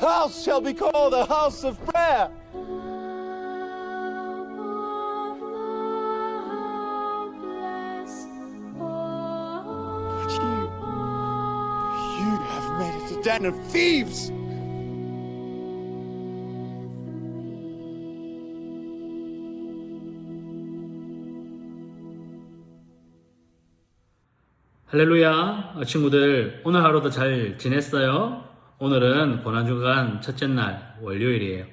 house shall be called a house of prayer. But you have made it a den of thieves. 할렐루야, 친구들, 오늘 하루도 잘 지냈어요? 오늘은 고난주간 첫째 날, 월요일이에요.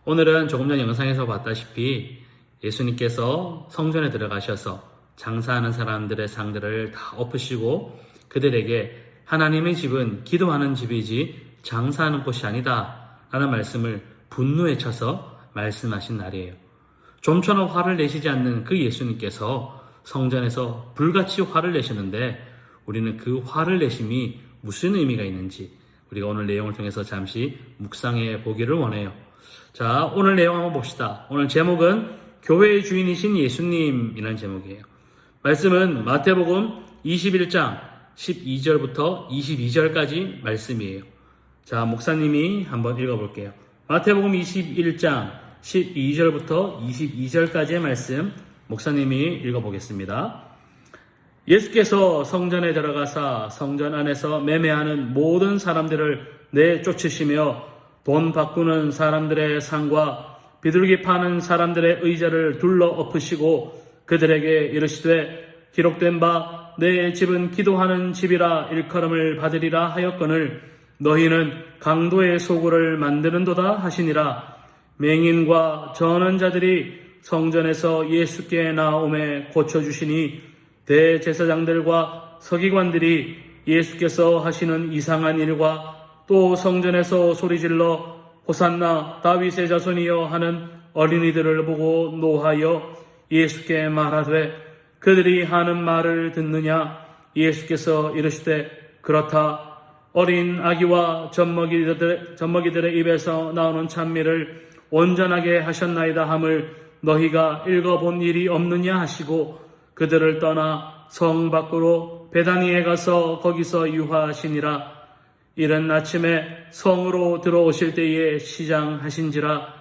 오늘은 조금 전 영상에서 봤다시피 예수님께서 성전에 들어가셔서 장사하는 사람들의 상들을 다 엎으시고 그들에게 하나님의 집은 기도하는 집이지 장사하는 곳이 아니다 라는 말씀을 분노에 쳐서 말씀하신 날이에요. 좀처럼 화를 내시지 않는 그 예수님께서 성전에서 불같이 화를 내시는데 우리는 그 화를 내심이 무슨 의미가 있는지 우리가 오늘 내용을 통해서 잠시 묵상해 보기를 원해요. 자, 오늘 내용 한번 봅시다. 오늘 제목은 교회의 주인이신 예수님이라는 제목이에요. 말씀은 마태복음 21장 12절부터 22절까지 말씀이에요. 자, 목사님이 한번 읽어볼게요. 마태복음 21장 12절부터 22절까지의 말씀 목사님이 읽어보겠습니다. 예수께서 성전에 들어가사 성전 안에서 매매하는 모든 사람들을 내쫓으시며 돈 바꾸는 사람들의 상과 비둘기 파는 사람들의 의자를 둘러 엎으시고 그들에게 이르시되 기록된 바 내 집은 기도하는 집이라 일컬음을 받으리라 하였거늘 너희는 강도의 소굴을 만드는도다 하시니라. 맹인과 전원 자들이 성전에서 예수께 나오매 고쳐주시니 대제사장들과 서기관들이 예수께서 하시는 이상한 일과 또 성전에서 소리질러 호산나 다윗의 자손이여 하는 어린이들을 보고 노하여 예수께 말하되 그들이 하는 말을 듣느냐. 예수께서 이르시되 그렇다. 어린 아기와 젖먹이들의 입에서 나오는 찬미를 온전하게 하셨나이다 함을 너희가 읽어본 일이 없느냐 하시고 그들을 떠나 성 밖으로 베다니에 가서 거기서 유하하시니라. 이른 아침에 성으로 들어오실 때에 시장하신지라.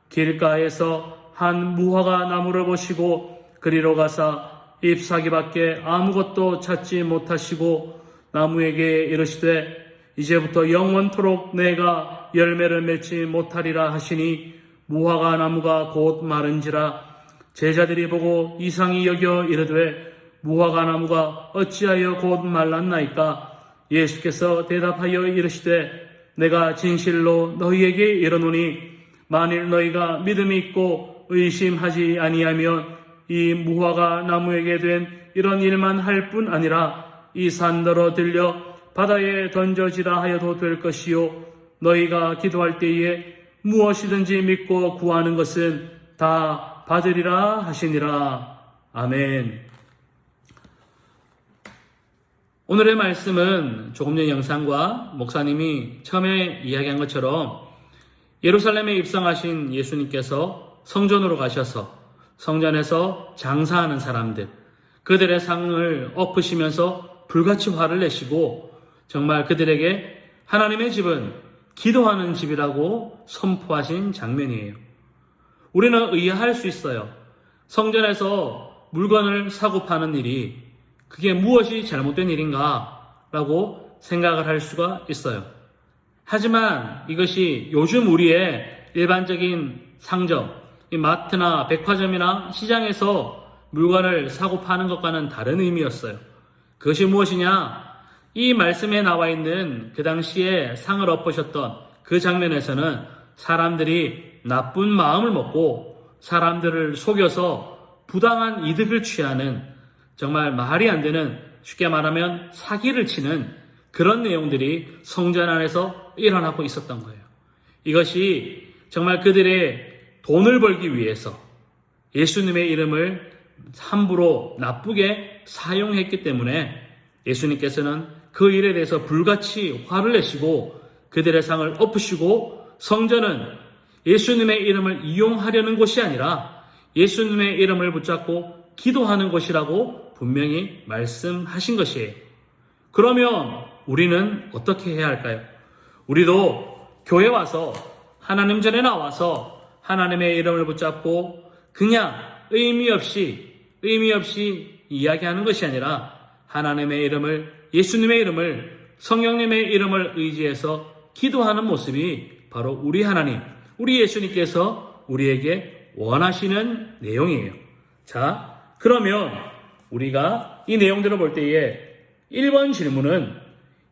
길가에서 한 무화과 나무를 보시고 그리로 가사 잎사귀밖에 아무것도 찾지 못하시고 나무에게 이르시되 이제부터 영원토록 내가 열매를 맺지 못하리라 하시니 무화과 나무가 곧 마른지라. 제자들이 보고 이상히 여겨 이르되 무화과 나무가 어찌하여 곧 말랐나이까. 예수께서 대답하여 이르시되 내가 진실로 너희에게 이르노니 만일 너희가 믿음이 있고 의심하지 아니하면 이 무화과 나무에게 된 이런 일만 할 뿐 아니라 이 산더러 들려 바다에 던져지라 하여도 될 것이요 너희가 기도할 때에 무엇이든지 믿고 구하는 것은 다 받으리라 하시니라. 아멘. 오늘의 말씀은 조금 전 영상과 목사님이 처음에 이야기한 것처럼 예루살렘에 입성하신 예수님께서 성전으로 가셔서 성전에서 장사하는 사람들, 그들의 상을 엎으시면서 불같이 화를 내시고 정말 그들에게 하나님의 집은 기도하는 집이라고 선포하신 장면이에요. 우리는 의아할 수 있어요. 성전에서 물건을 사고 파는 일이 그게 무엇이 잘못된 일인가 라고 생각을 할 수가 있어요. 하지만 이것이 요즘 우리의 일반적인 상점, 이 마트나 백화점이나 시장에서 물건을 사고 파는 것과는 다른 의미였어요. 그것이 무엇이냐? 이 말씀에 나와 있는 그 당시에 상을 엎으셨던 그 장면에서는 사람들이 나쁜 마음을 먹고 사람들을 속여서 부당한 이득을 취하는 정말 말이 안 되는, 쉽게 말하면 사기를 치는 그런 내용들이 성전 안에서 일어나고 있었던 거예요. 이것이 정말 그들의 돈을 벌기 위해서 예수님의 이름을 함부로 나쁘게 사용했기 때문에 예수님께서는 그 일에 대해서 불같이 화를 내시고 그들의 상을 엎으시고 성전은 예수님의 이름을 이용하려는 곳이 아니라 예수님의 이름을 붙잡고 기도하는 곳이라고 분명히 말씀하신 것이에요. 그러면 우리는 어떻게 해야 할까요? 우리도 교회 와서 하나님 전에 나와서 하나님의 이름을 붙잡고 그냥 의미 없이 이야기하는 것이 아니라 하나님의 이름을, 예수님의 이름을, 성령님의 이름을 의지해서 기도하는 모습이 바로 우리 하나님, 우리 예수님께서 우리에게 원하시는 내용이에요. 자, 그러면 우리가 이 내용들을 볼 때에 1번 질문은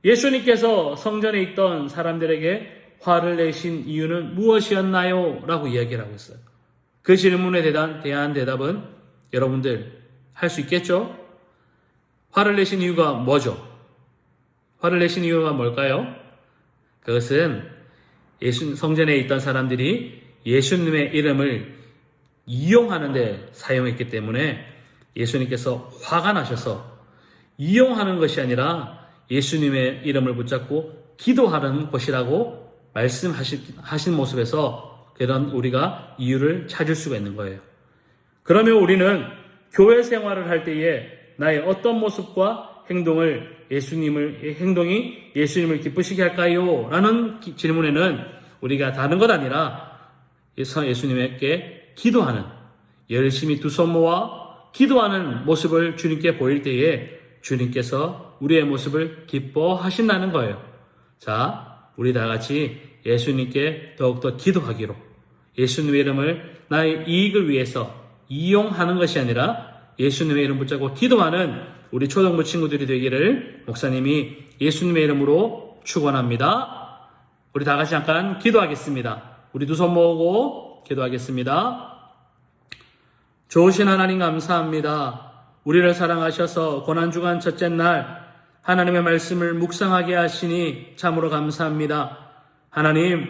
예수님께서 성전에 있던 사람들에게 화를 내신 이유는 무엇이었나요? 라고 이야기를 하고 있어요. 그 질문에 대한 대답은 여러분들 할 수 있겠죠? 화를 내신 이유가 뭐죠? 화를 내신 이유가 뭘까요? 그것은 성전에 있던 사람들이 예수님의 이름을 이용하는 데 사용했기 때문에 예수님께서 화가 나셔서 이용하는 것이 아니라 예수님의 이름을 붙잡고 기도하는 것이라고 말씀하신 모습에서 그런 우리가 이유를 찾을 수가 있는 거예요. 그러면 우리는 교회 생활을 할 때에 나의 어떤 모습과 행동이 예수님을 기쁘시게 할까요? 라는 질문에는 우리가 다른 것 아니라 예수님께 기도하는, 열심히 두 손 모아 기도하는 모습을 주님께 보일 때에 주님께서 우리의 모습을 기뻐하신다는 거예요. 자, 우리 다 같이 예수님께 더욱더 기도하기로, 예수님의 이름을 나의 이익을 위해서 이용하는 것이 아니라 예수님의 이름 붙잡고 기도하는 우리 초등부 친구들이 되기를 목사님이 예수님의 이름으로 축원합니다. 우리 다 같이 잠깐 기도하겠습니다. 우리 두 손 모으고 기도하겠습니다. 좋으신 하나님 감사합니다. 우리를 사랑하셔서 고난주간 첫째 날 하나님의 말씀을 묵상하게 하시니 참으로 감사합니다. 하나님,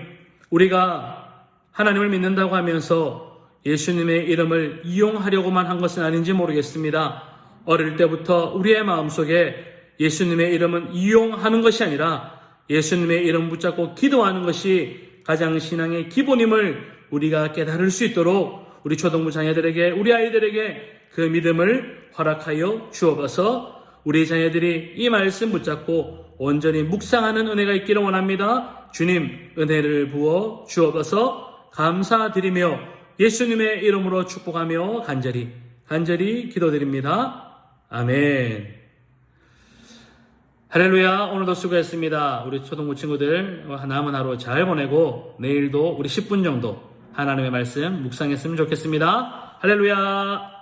우리가 하나님을 믿는다고 하면서 예수님의 이름을 이용하려고만 한 것은 아닌지 모르겠습니다. 어릴 때부터 우리의 마음속에 예수님의 이름은 이용하는 것이 아니라 예수님의 이름 붙잡고 기도하는 것이 가장 신앙의 기본임을 우리가 깨달을 수 있도록 우리 초등부 자녀들에게, 우리 아이들에게 그 믿음을 허락하여 주옵소서. 우리 자녀들이 이 말씀 붙잡고 온전히 묵상하는 은혜가 있기를 원합니다. 주님, 은혜를 부어 주옵소서. 감사드리며 예수님의 이름으로 축복하며 간절히 기도드립니다. 아멘. 할렐루야. 오늘도 수고했습니다. 우리 초등부 친구들 남은 하루 잘 보내고 내일도 우리 10분 정도 하나님의 말씀 묵상했으면 좋겠습니다. 할렐루야.